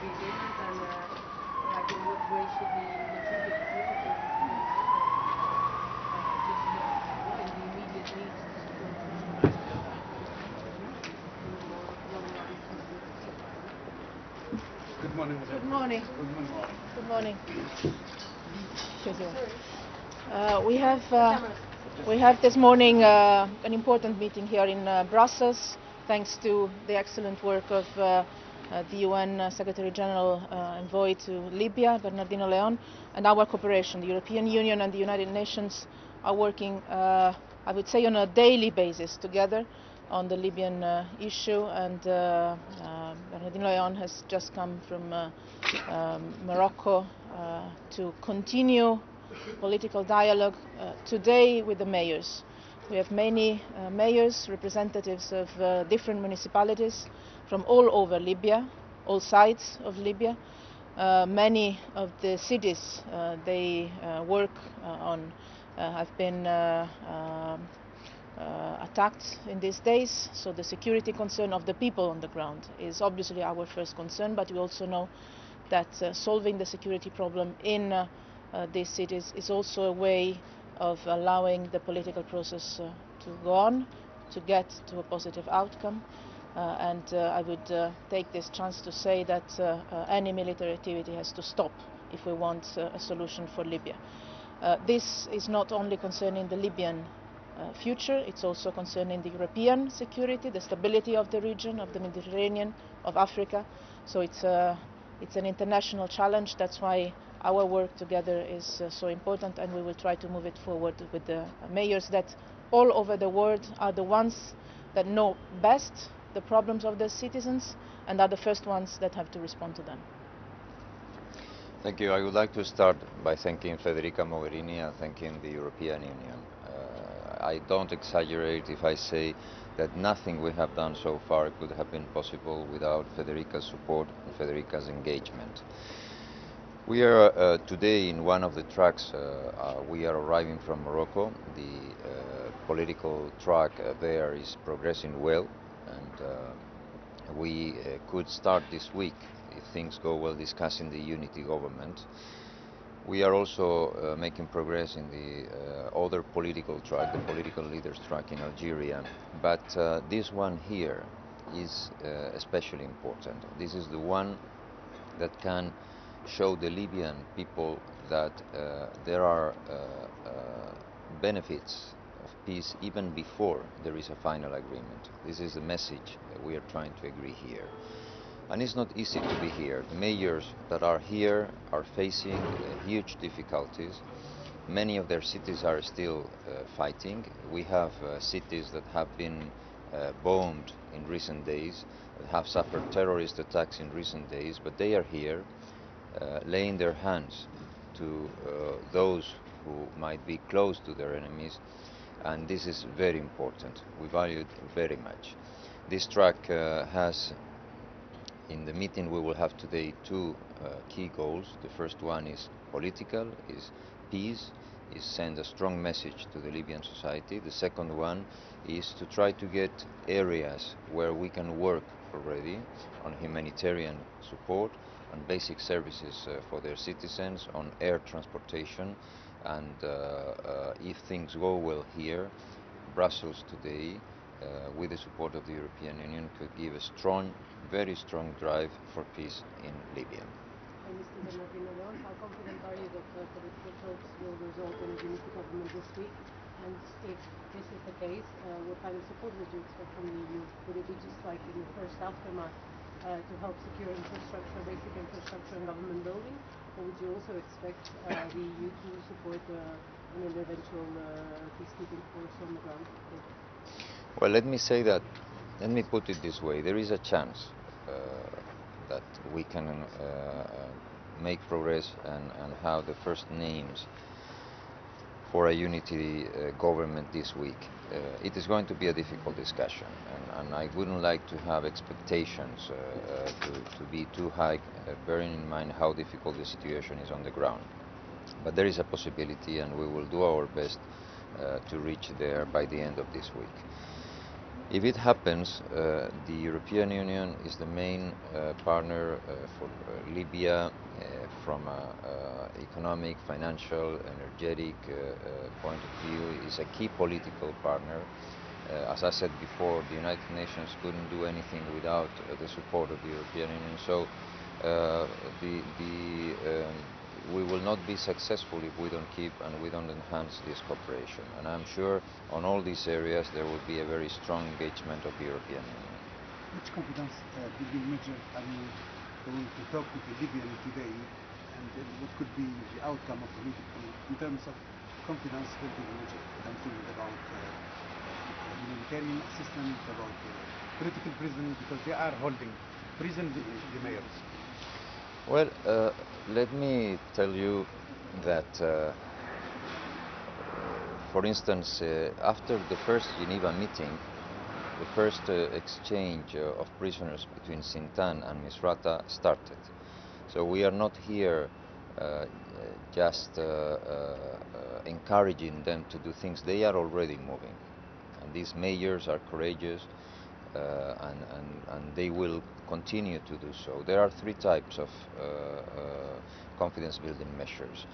the agreement, and like in what way should we contribute more to just in the immediate needs to support more normalized ceasefire? Good morning. Good morning. Good morning. We have this morning an important meeting here in Brussels, thanks to the excellent work of the UN Secretary General Envoy to Libya, Bernardino Leon, and our cooperation. The European Union and the United Nations are working, I would say, on a daily basis together on the Libyan issue, and Bernardino Leon has just come from Morocco to continue political dialogue today with the mayors. We have many mayors, representatives of different municipalities from all over Libya, all sides of Libya. Many of the cities they work on have been attacked in these days, so the security concern of the people on the ground is obviously our first concern, but we also know that solving the security problem in these cities is also a way of allowing the political process to go on, to get to a positive outcome. And I would take this chance to say that any military activity has to stop if we want a solution for Libya. This is not only concerning the Libyan future, it's also concerning the European security, the stability of the region, of the Mediterranean, of Africa. So it's an international challenge. That's why our work together is so important, and we will try to move it forward with the mayors that all over the world are the ones that know best the problems of their citizens and are the first ones that have to respond to them. Thank you. I would like to start by thanking Federica Mogherini and thanking the European Union. I don't exaggerate if I say that nothing we have done so far could have been possible without Federica's support and Federica's engagement. We are today in one of the tracks. We are arriving from Morocco. The political track there is progressing well, and we could start this week, if things go well, discussing the unity government. We are also making progress in the other political track, the political leaders track in Algeria, but this one here is especially important. This is the one that can show the Libyan people that there are benefits of peace even before there is a final agreement. This is the message that we are trying to agree here. And it's not easy to be here. The mayors that are here are facing huge difficulties. Many of their cities are still fighting. We have cities that have been bombed in recent days, that have suffered terrorist attacks in recent days, but they are here, laying their hands to those who might be close to their enemies, and this is very important. We value it very much. This track has, in the meeting we will have today, two key goals. The first one is political, is peace, is send a strong message to the Libyan society. The second one is to try to get areas where we can work already on humanitarian support, on basic services for their citizens, on air transportation, and if things go well here, Brussels today, with the support of the European Union, could give a strong, very strong drive for peace in Libya. Mr. Bernardino Leon, how confident are you that political talks will result in a unity government this week? And if this is the case, what kind of support would you expect from the EU? Would it be just like in the first aftermath to help secure infrastructure, basic infrastructure and government building? Or would you also expect the EU to support an eventual peacekeeping force on the ground? Well, let me put it this way. There is a chance that we can make progress and have the first names for a unity government this week. It is going to be a difficult discussion, and I wouldn't like to have expectations to be too high, bearing in mind how difficult the situation is on the ground. But there is a possibility, and we will do our best to reach there by the end of this week. If it happens, the European Union is the main partner for Libya from economic, financial, energetic point of view. Is a key political partner. As I said before, the United Nations couldn't do anything without the support of the European Union. So uh, we will not be successful if we don't keep and we don't enhance this cooperation. And I'm sure on all these areas there will be a very strong engagement of the European Union. Which confidence building measures are you going to talk with the Libyan today, and what could be the outcome of the meeting in terms of confidence building measures? I'm thinking about humanitarian assistance, about political prison, because they are holding prison the mayors. Well, let me tell you that, for instance, after the first Geneva meeting, the first exchange of prisoners between Sintan and Misrata started. So we are not here just encouraging them to do things. They are already moving. And these mayors are courageous and they will continue to do so. There are three types of confidence building measures.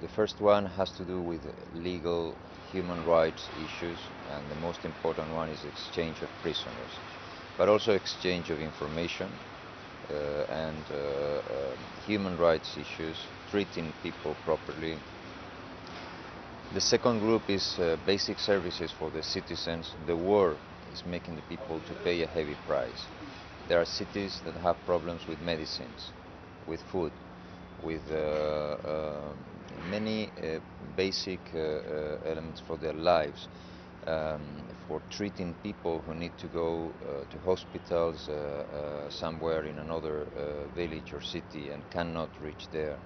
The first one has to do with legal human rights issues, and the most important one is exchange of prisoners, but also exchange of information and human rights issues, treating people properly. The second group is basic services for the citizens. The war is making the people to pay a heavy price. There are cities that have problems with medicines, with food, with many basic elements for their lives, for treating people who need to go to hospitals somewhere in another village or city and cannot reach there.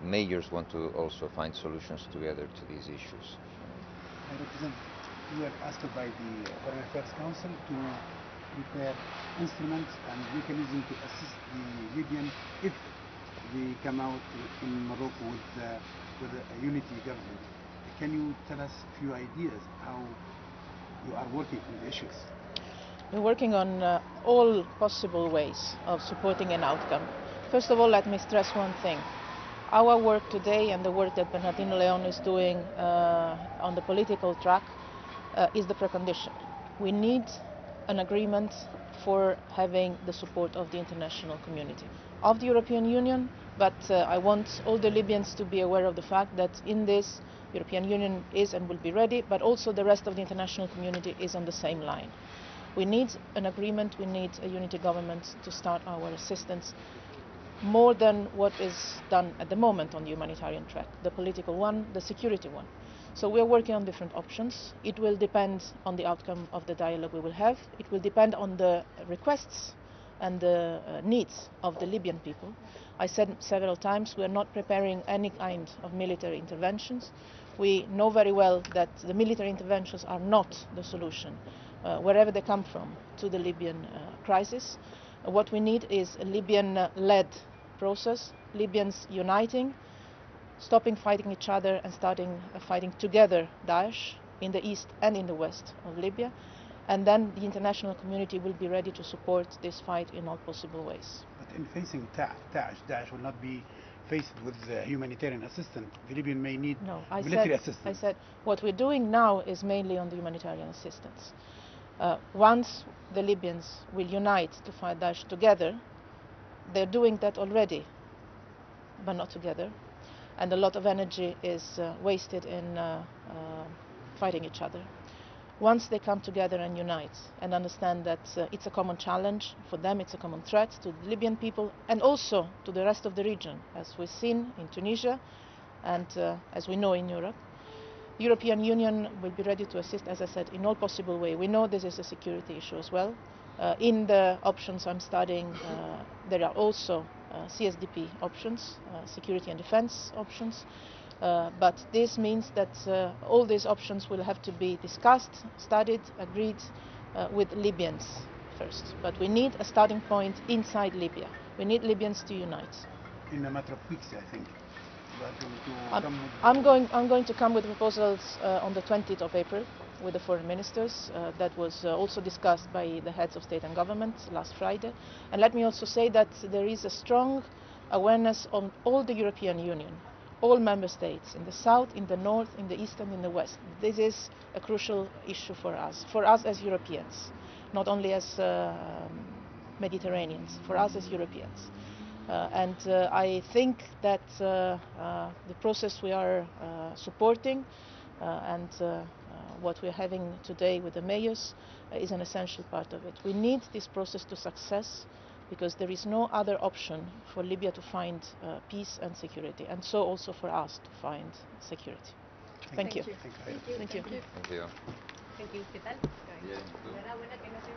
Mayors want to also find solutions together to these issues. I represent, you were asked by the Foreign Affairs Council to prepare instruments and mechanisms to assist the Libyan if they come out in Morocco with a unity government. Can you tell us a few ideas how you are working on the issues? We're working on all possible ways of supporting an outcome. First of all, let me stress one thing. Our work today and the work that Bernardino Leon is doing on the political track is the precondition. We need an agreement for having the support of the international community, of the European Union, but I want all the Libyans to be aware of the fact that in this, the European Union is and will be ready, but also the rest of the international community is on the same line. We need an agreement, we need a unity government to start our assistance, more than what is done at the moment on the humanitarian track, the political one, the security one. So we are working on different options. It will depend on the outcome of the dialogue we will have. It will depend on the requests and the needs of the Libyan people. I said several times we are not preparing any kind of military interventions. We know very well that the military interventions are not the solution, wherever they come from, to the Libyan crisis. What we need is a Libyan-led process, Libyans uniting, stopping fighting each other and starting fighting together Daesh in the east and in the west of Libya. And then the international community will be ready to support this fight in all possible ways. But in facing Daesh will not be faced with humanitarian assistance. The Libyan may need military assistance. I said what we're doing now is mainly on the humanitarian assistance. Once the Libyans will unite to fight Daesh together, they're doing that already, but not together. And a lot of energy is wasted in fighting each other. Once they come together and unite and understand that it's a common challenge for them, it's a common threat to the Libyan people and also to the rest of the region, as we've seen in Tunisia and as we know in Europe, the European Union will be ready to assist, as I said, in all possible ways. We know this is a security issue as well. In the options I'm studying, there are also CSDP options, security and defense options. But this means that all these options will have to be discussed, studied, agreed with Libyans first. But we need a starting point inside Libya. We need Libyans to unite. In a matter of weeks, I think. I'm going to come with proposals on the 20th of April. with the foreign ministers. That was also discussed by the heads of state and government last Friday. And let me also say that there is a strong awareness on all the European Union, all member states, in the south, in the north, in the east and in the west. This is a crucial issue for us as Europeans, not only as Mediterraneans, for us as Europeans. I think that the process we are supporting and what we are having today with the mayors is an essential part of it. We need this process to success because there is no other option for Libya to find peace and security, and so also for us to find security. Thank you. Thank you. Thank you. Thank you. Thank you. ¿Qué tal? Bien, ¿tú? Enhorabuena que no se ve.